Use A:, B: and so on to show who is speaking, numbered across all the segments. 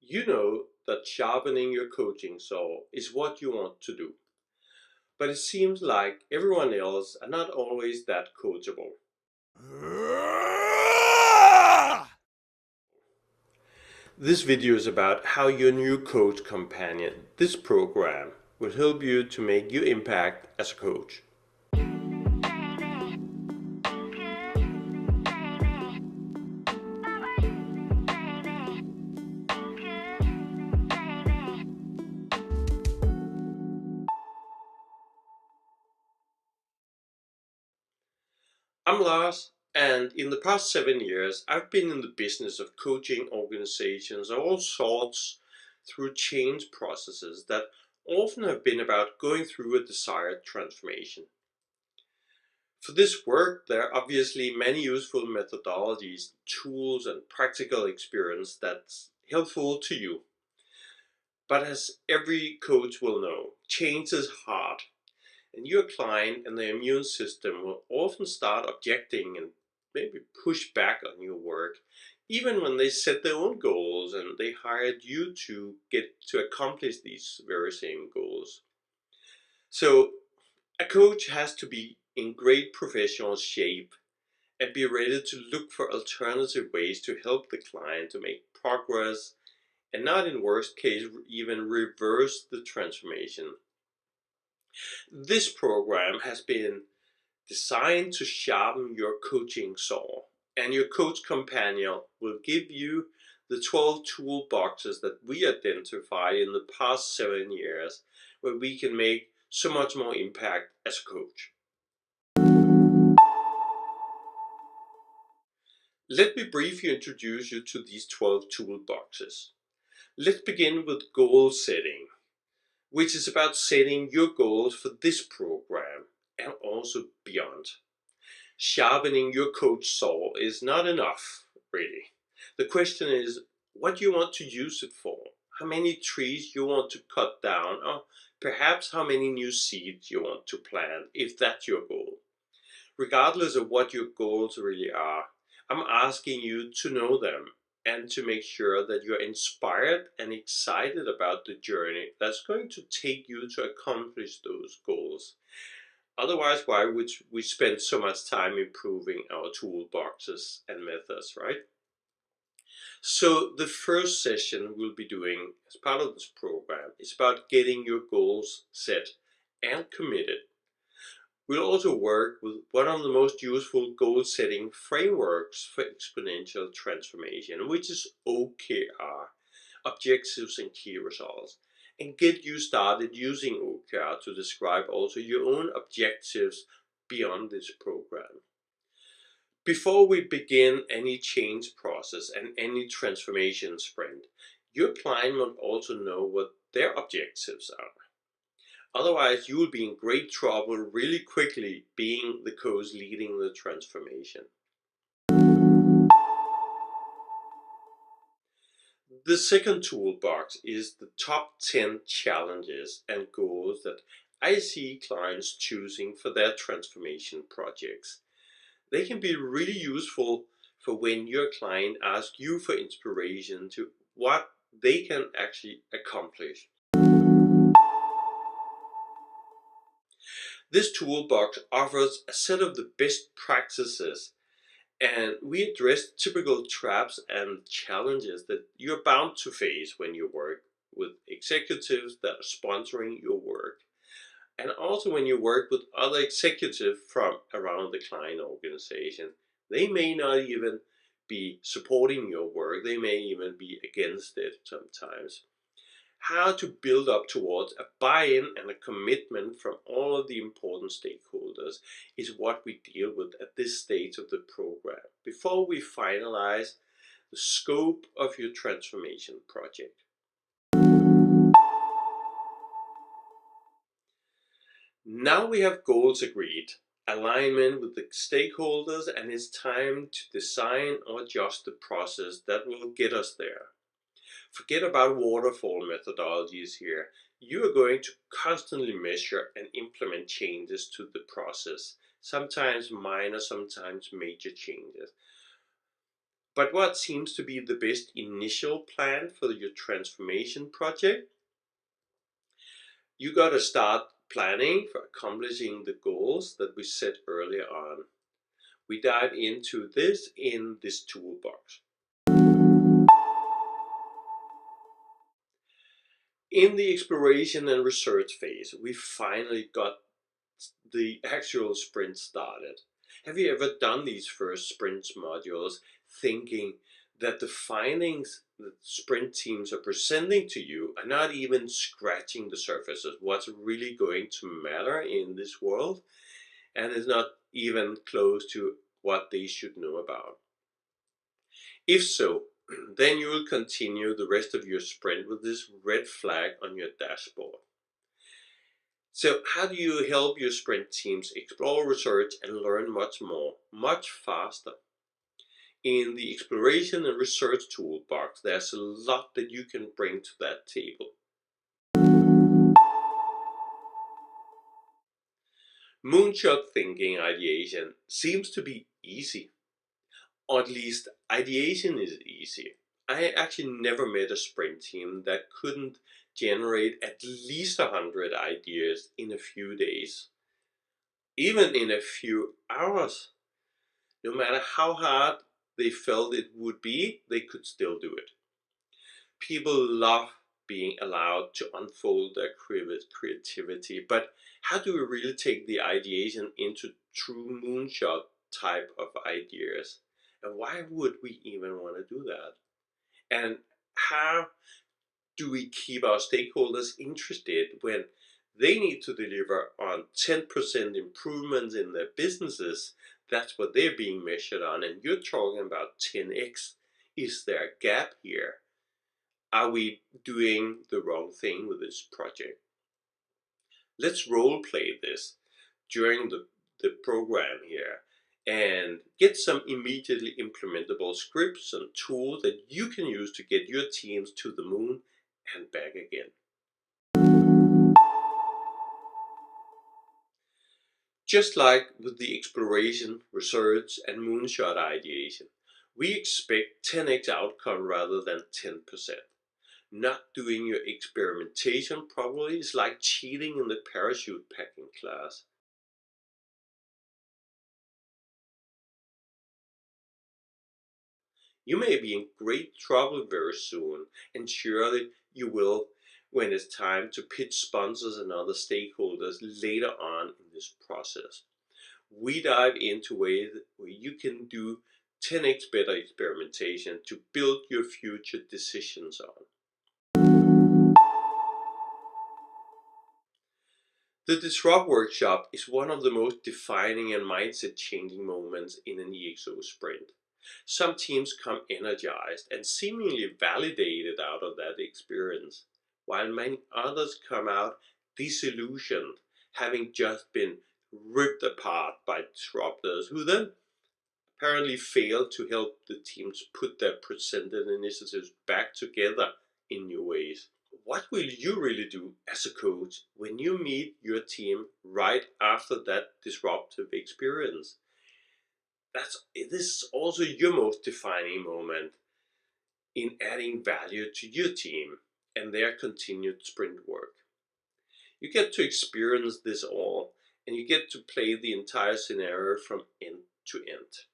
A: You know that sharpening your coaching saw is what you want to do, but it seems like everyone else are not always that coachable. This video is about how your new coach companion, this program, will help you to make your impact as a coach. I'm Lars, and in the past 7 years, I've been in the business of coaching organizations of all sorts through change processes that often have been about going through a desired transformation. For this work, there are obviously many useful methodologies, tools, and practical experience that's helpful to you. But as every coach will know, change is hard. And your client and their immune system will often start objecting and maybe push back on your work, even when they set their own goals and they hired you to get to accomplish these very same goals. So a coach has to be in great professional shape and be ready to look for alternative ways to help the client to make progress and not in worst case even reverse the transformation. This program has been designed to sharpen your coaching saw, and your coach companion will give you the 12 toolboxes that we identified in the past 7 years where we can make so much more impact as a coach. Let me briefly introduce you to these 12 toolboxes. Let's begin with goal setting, which is about setting your goals for this program and also beyond. Sharpening your coach saw is not enough, really. The question is what you want to use it for, how many trees you want to cut down, or perhaps how many new seeds you want to plant, if that's your goal. Regardless of what your goals really are, I'm asking you to know them and to make sure that you're inspired and excited about the journey that's going to take you to accomplish those goals. Otherwise, why would we spend so much time improving our toolboxes and methods, right? So the first session we'll be doing as part of this program is about getting your goals set and committed. We'll also work with one of the most useful goal-setting frameworks for exponential transformation, which is OKR, Objectives and Key Results, and get you started using OKR to describe also your own objectives beyond this program. Before we begin any change process and any transformation sprint, your client will also know what their objectives are. Otherwise, you will be in great trouble really quickly being the coach leading the transformation. The second toolbox is the top 10 challenges and goals that I see clients choosing for their transformation projects. They can be really useful for when your client asks you for inspiration to what they can actually accomplish. This toolbox offers a set of the best practices, and we address typical traps and challenges that you're bound to face when you work with executives that are sponsoring your work, and also when you work with other executives from around the client organization. They may not even be supporting your work, they may even be against it sometimes. How to build up towards a buy-in and a commitment from all of the important stakeholders is what we deal with at this stage of the program before we finalize the scope of your transformation project. Now we have goals agreed, alignment with the stakeholders, and it's time to design or adjust the process that will get us there. Forget about waterfall methodologies here. You are going to constantly measure and implement changes to the process, sometimes minor, sometimes major changes. But what seems to be the best initial plan for your transformation project? You got to start planning for accomplishing the goals that we set earlier on. We dive into this in this toolbox. In the exploration and research phase, we finally got the actual sprint started. Have you ever done these first sprint modules thinking that the findings that sprint teams are presenting to you are not even scratching the surface of what's really going to matter in this world, and is not even close to what they should know about? If so, then you will continue the rest of your sprint with this red flag on your dashboard. So how do you help your sprint teams explore, research, and learn much more, much faster? In the exploration and research toolbox, there's a lot that you can bring to that table. Moonshot thinking ideation seems to be easy. Or at least ideation is easy. I actually never met a sprint team that couldn't generate at least 100 ideas in a few days, even in a few hours. No matter how hard they felt it would be, they could still do it. People love being allowed to unfold their creativity, but how do we really take the ideation into true moonshot type of ideas? And why would we even want to do that? And how do we keep our stakeholders interested when they need to deliver on 10% improvements in their businesses? That's what they're being measured on, and you're talking about 10x. Is there a gap here? Are we doing the wrong thing with this project? Let's role play this during the program here and get some immediately implementable scripts and tools that you can use to get your teams to the moon and back again. Just like with the exploration, research, and moonshot ideation, we expect 10x outcome rather than 10%. Not doing your experimentation properly is like cheating in the parachute packing class. You may be in great trouble very soon, and surely you will when it's time to pitch sponsors and other stakeholders later on in this process. We dive into ways where you can do 10x better experimentation to build your future decisions on. The Disrupt workshop is one of the most defining and mindset changing moments in an EXO sprint. Some teams come energized and seemingly validated out of that experience, while many others come out disillusioned, having just been ripped apart by disruptors who then apparently failed to help the teams put their presented initiatives back together in new ways. What will you really do as a coach when you meet your team right after that disruptive experience? This is also your most defining moment in adding value to your team and their continued sprint work. You get to experience this all, and you get to play the entire scenario from end to end.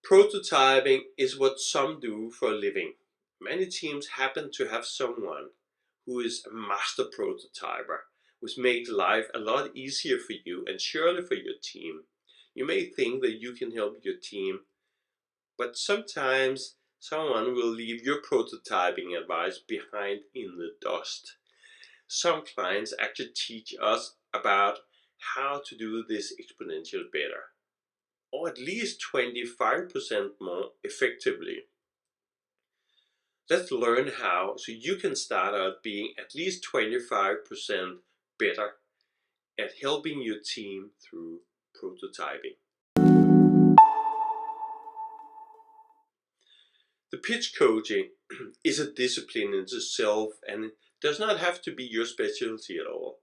A: Prototyping is what some do for a living. Many teams happen to have someone who is a master prototyper, which makes life a lot easier for you and surely for your team. You may think that you can help your team, but sometimes someone will leave your prototyping advice behind in the dust. Some clients actually teach us about how to do this exponentially better, or at least 25% more effectively. Let's learn how so you can start out being at least 25% better at helping your team through prototyping. The pitch coaching is a discipline in itself, and it does not have to be your specialty at all.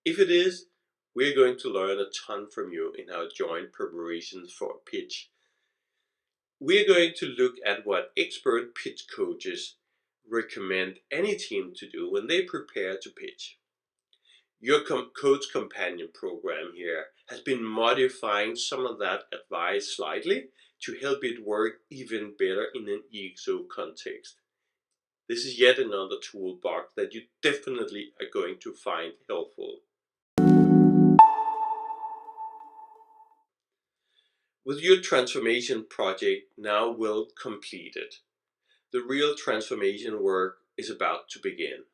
A: If it is, We're going to learn a ton from you in our joint preparations for a pitch. We're going to look at what expert pitch coaches recommend any team to do when they prepare to pitch. Your Coach Companion program here has been modifying some of that advice slightly to help it work even better in an EXO context. This is yet another toolbox that you definitely are going to find helpful. With your transformation project now well completed, the real transformation work is about to begin.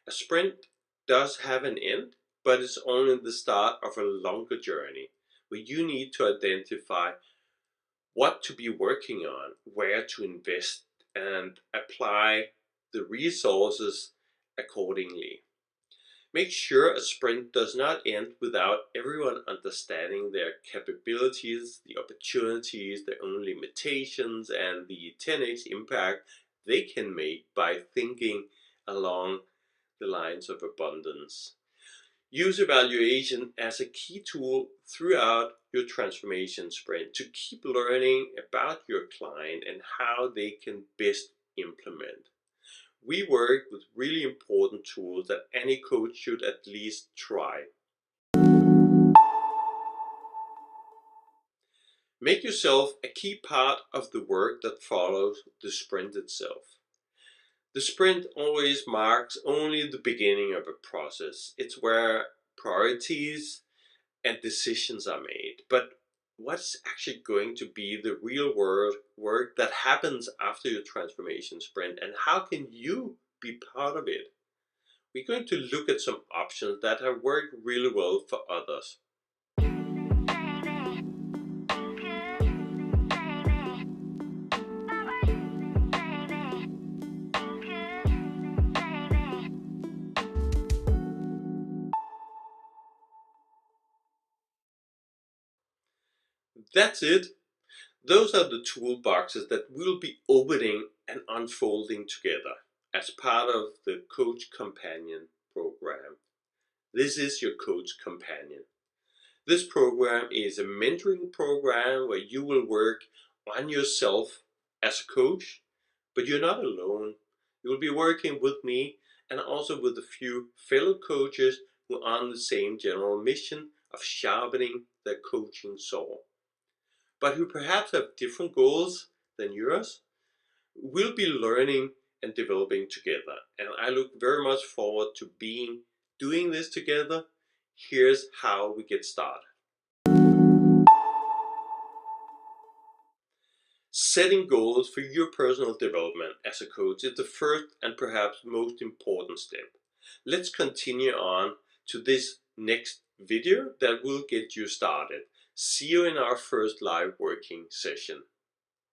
A: A sprint does have an end, but it's only the start of a longer journey where you need to identify what to be working on, where to invest, and apply the resources accordingly. Make sure a sprint does not end without everyone understanding their capabilities, the opportunities, their own limitations, and the 10x impact they can make by thinking along the lines of abundance. Use evaluation as a key tool throughout your transformation sprint to keep learning about your client and how they can best implement. We work with really important tools that any coach should at least try. Make yourself a key part of the work that follows the sprint itself. The sprint always marks only the beginning of a process. It's where priorities and decisions are made. But what's actually going to be the real world work that happens after your transformation sprint, and how can you be part of it? We're going to look at some options that have worked really well for others. That's it. Those are the toolboxes that we'll be opening and unfolding together as part of the Coach Companion program. This is your Coach Companion. This program is a mentoring program where you will work on yourself as a coach, but you're not alone. You'll be working with me and also with a few fellow coaches who are on the same general mission of sharpening their coaching saw, but who perhaps have different goals than yours. We'll be learning and developing together, and I look very much forward to doing this together. Here's how we get started. Setting goals for your personal development as a coach is the first and perhaps most important step. Let's continue on to this next video that will get you started. See you in our first live working session.